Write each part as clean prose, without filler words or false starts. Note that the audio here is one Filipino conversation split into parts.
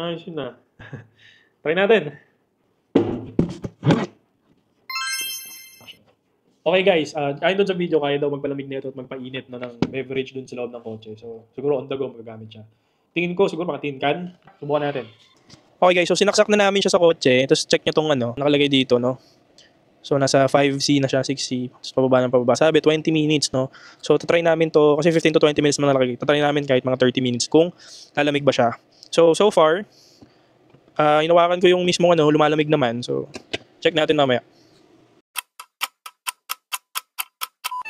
Ayos yun na. Try natin. Okay guys, ayon doon sa video, kaya daw magpalamig nito at magpainit no, ng beverage doon sa loob ng kotse. So, siguro on the go magagamit siya. Tingin ko, siguro mga tin can. Subukan natin. Okay guys, so sinaksak na namin siya sa kotse. Tapos check nyo tong nakalagay dito, no. So, nasa 5C na siya, 6C. Tapos pababa ng pababa. Sabi, 20 minutes, no. So, tatry namin to, kasi 15 to 20 minutes man nakalagay. Tatry namin kahit mga 30 minutes kung lalamig ba siya. So far, hinawakan ko yung mismong lumalamig naman. So, check natin mamaya.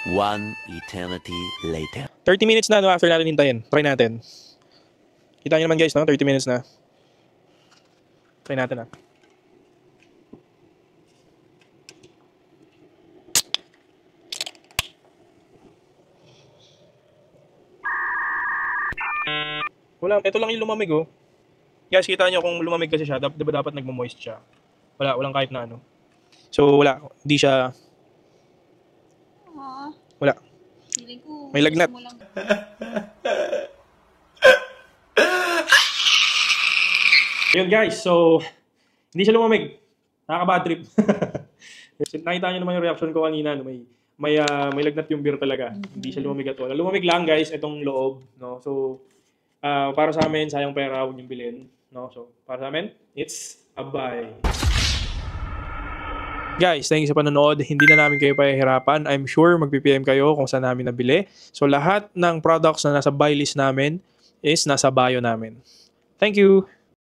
1 eternity later. 30 minutes na after natin hintayin. Try natin. Kita nyo naman guys, no? 30 minutes na. Try natin Wala, ito lang yung lumamig oh. Guys, kita nyo kung lumamig kasi siya, diba dapat nagmo-moist siya. Walang kahit na So wala, hindi siya. Wala. May lagnat. Ayun guys, so hindi siya lumamig. Nakaka-bad trip. Nakita niyo naman yung reaction ko kanina, no? May lagnat yung beer talaga. Hindi siya lumamig at all. Lumamig lang guys itong loob, no. So para sa amin, sayang pera, huwag niyong bilhin, no. So para sa amin, it's a buy. Guys, thank you sa panonood. Hindi na namin kayo pahihirapan. I'm sure mag-PM kayo kung saan namin nabili. So lahat ng products na nasa buy list namin is nasa bio namin. Thank you!